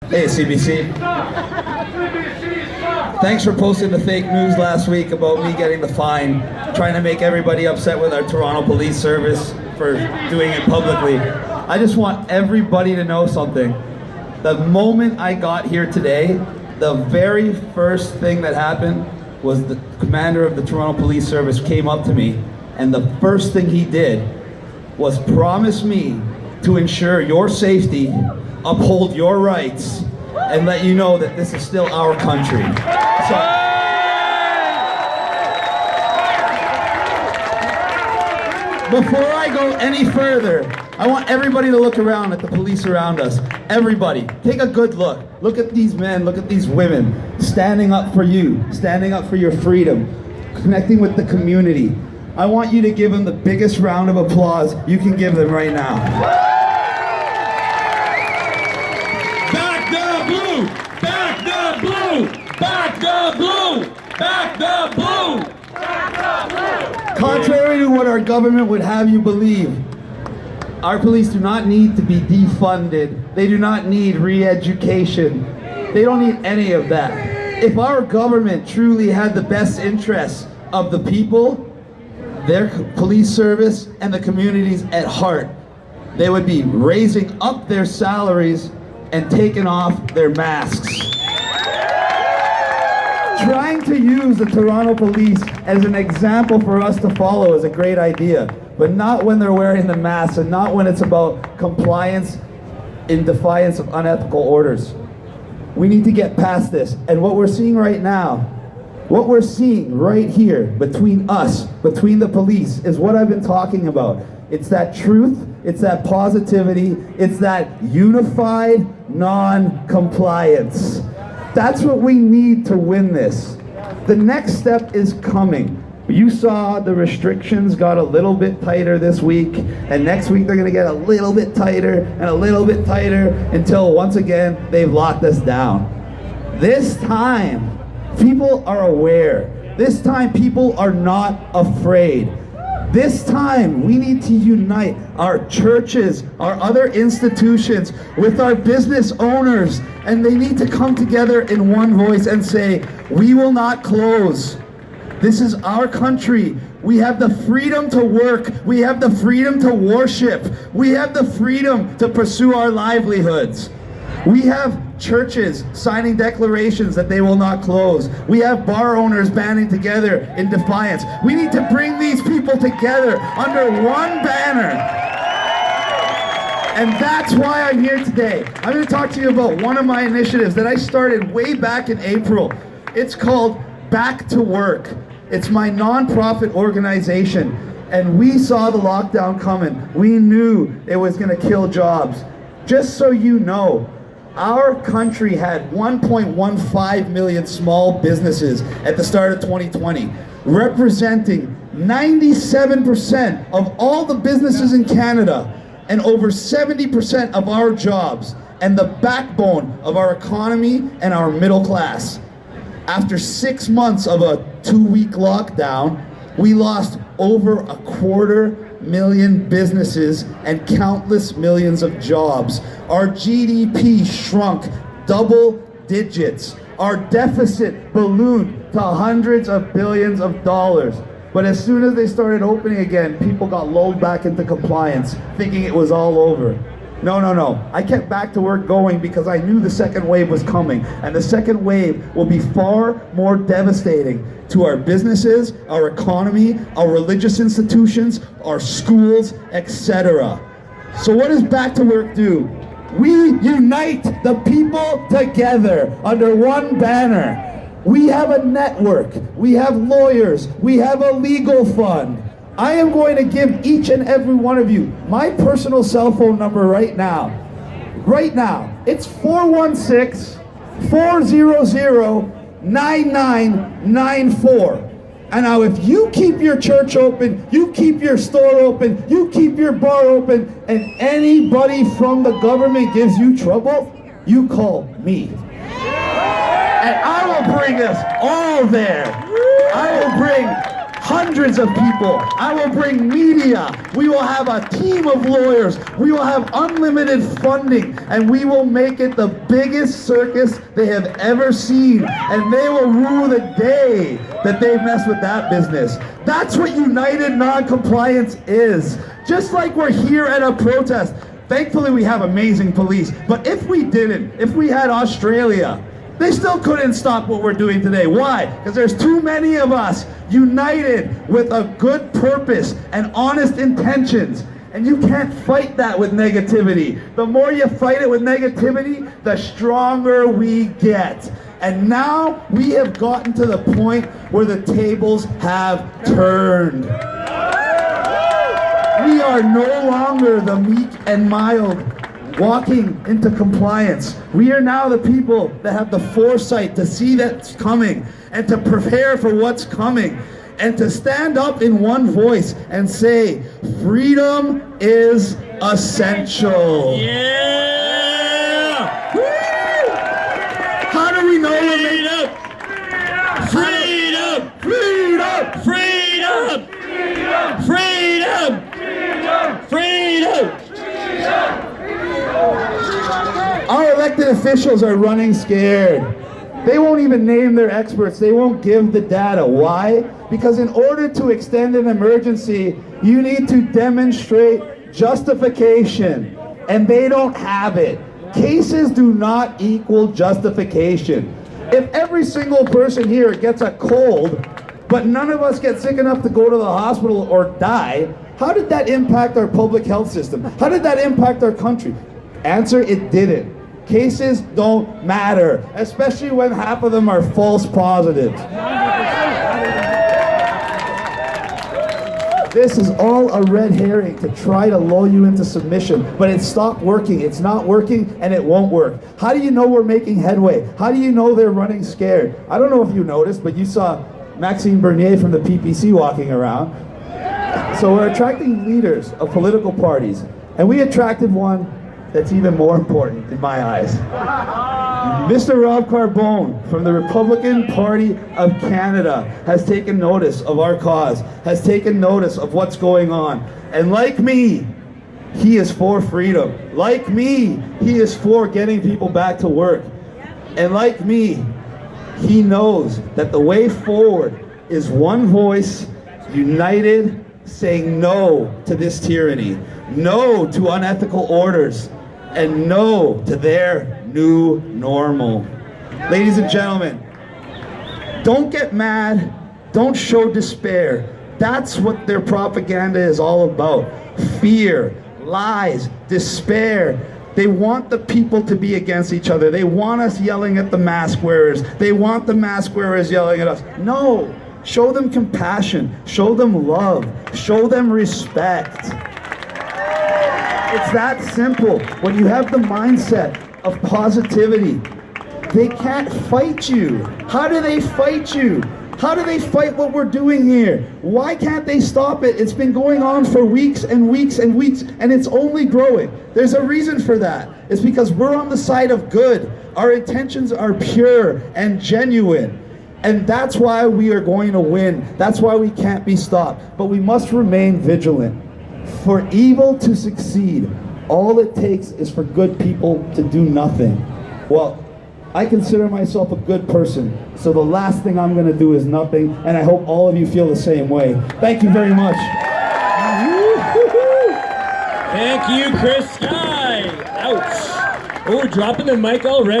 Hey, CBC. Thanks for posting the fake news last week about me getting the fine, trying to make everybody upset with our Toronto Police Service for doing it publicly. I just want everybody to know something. The moment I got here today, the very first thing that happened was the commander of the Toronto Police Service came up to me, and the first thing he did was promise me to ensure your safety, uphold your rights, and let you know that this is still our country. So, before I go any further, I want everybody to look around at the police around us. Everybody, take a good look. Look at these men, look at these women, standing up for you, standing up for your freedom, connecting with the community. I want you to give them the biggest round of applause you can give them right now. Back the blue! Back the blue! Back the blue! Back the blue! Back the blue! Contrary to what our government would have you believe, our police do not need to be defunded. They do not need re-education. They don't need any of that. If our government truly had the best interests of the people, their police service, and the communities at heart, they would be raising up their salaries and taking off their masks. Trying to use the Toronto police as an example for us to follow is a great idea, but not when they're wearing the masks and not when it's about compliance in defiance of unethical orders. We need to get past this, and what we're seeing right now, what we're seeing right here between us, between the police, is what I've been talking about. It's that truth, it's that positivity, it's that unified non-compliance. That's what we need to win this. The next step is coming. You saw the restrictions got a little bit tighter this week, and next week they're gonna get a little bit tighter and a little bit tighter until once again they've locked us down. This time, people are aware. This time, people are not afraid. This time, we need to unite our churches, our other institutions, with our business owners, and they need to come together in one voice and say, we will not close. This is our country. We have the freedom to work. We have the freedom to worship. We have the freedom to pursue our livelihoods. We have churches signing declarations that they will not close. We have bar owners banding together in defiance. We need to bring these people together under one banner. And that's why I'm here today. I'm going to talk to you about one of my initiatives that I started way back in April. It's called Back to Work. It's my nonprofit organization. And we saw the lockdown coming. We knew it was going to kill jobs. Just so you know, our country had 1.15 million small businesses at the start of 2020, representing 97% of all the businesses in Canada and over 70% of our jobs and the backbone of our economy and our middle class. After 6 months of a 2-week lockdown, we lost over 250,000 businesses and countless millions of jobs. Our GDP shrunk double digits. Our deficit ballooned to hundreds of billions of dollars. But as soon as they started opening again, people got lulled back into compliance, thinking it was all over. No. I kept back to work going because I knew the second wave was coming. And the second wave will be far more devastating to our businesses, our economy, our religious institutions, our schools, etc. So what does Back to Work do? We unite the people together under one banner. We have a network, we have lawyers, we have a legal fund. I am going to give each and every one of you my personal cell phone number right now. Right now. It's 416-400-9994. And now if you keep your church open, you keep your store open, you keep your bar open, and anybody from the government gives you trouble, you call me. And I will bring us all there. I will bring hundreds of people. I will bring media. We will have a team of lawyers. We will have unlimited funding, and we will make it the biggest circus they have ever seen. And they will rue the day that they mess with that business. That's what united non-compliance is. Just like we're here at a protest. Thankfully, we have amazing police. But if we didn't, if we had Australia, they still couldn't stop what we're doing today. Why? Because there's too many of us united with a good purpose and honest intentions. And you can't fight that with negativity. The more you fight it with negativity, the stronger we get. And now we have gotten to the point where the tables have turned. We are no longer the meek and mild walking into compliance. We are now the people that have the foresight to see that's coming and to prepare for what's coming and to stand up in one voice and say, freedom is essential. Yeah! Woo! How do we know we're making Freedom! freedom? Freedom! Freedom! Freedom! Our elected officials are running scared. They won't even name their experts. They won't give the data. Why? Because in order to extend an emergency, you need to demonstrate justification. And they don't have it. Cases do not equal justification. If every single person here gets a cold, but none of us get sick enough to go to the hospital or die, how did that impact our public health system? How did that impact our country? Answer, it didn't. Cases don't matter, especially when half of them are false positives. This is all a red herring to try to lull you into submission, but it stopped working. It's not working, and it won't work. How do you know we're making headway? How do you know they're running scared? I don't know if you noticed, but you saw Maxime Bernier from the PPC walking around. So we're attracting leaders of political parties, and we attracted one that's even more important in my eyes. Mr. Rob Carbone from the Republican Party of Canada has taken notice of our cause, has taken notice of what's going on. And like me, he is for freedom. Like me, he is for getting people back to work. And like me, he knows that the way forward is one voice, united, saying no to this tyranny, no to unethical orders, and no to their new normal. Ladies and gentlemen, don't get mad, don't show despair. That's what their propaganda is all about. Fear, lies, despair. They want the people to be against each other. They want us yelling at the mask wearers. They want the mask wearers yelling at us. No, show them compassion, show them love, show them respect. It's that simple. When you have the mindset of positivity, they can't fight you. How do they fight you? How do they fight what we're doing here? Why can't they stop it? It's been going on for weeks and weeks and weeks, and it's only growing. There's a reason for that. It's because we're on the side of good. Our intentions are pure and genuine. And that's why we are going to win. That's why we can't be stopped. But we must remain vigilant. For evil to succeed, all it takes is for good people to do nothing. Well, I consider myself a good person, so the last thing I'm going to do is nothing, and I hope all of you feel the same way. Thank you very much. Thank you, Chris Sky. Ouch. Oh, we're dropping the mic already.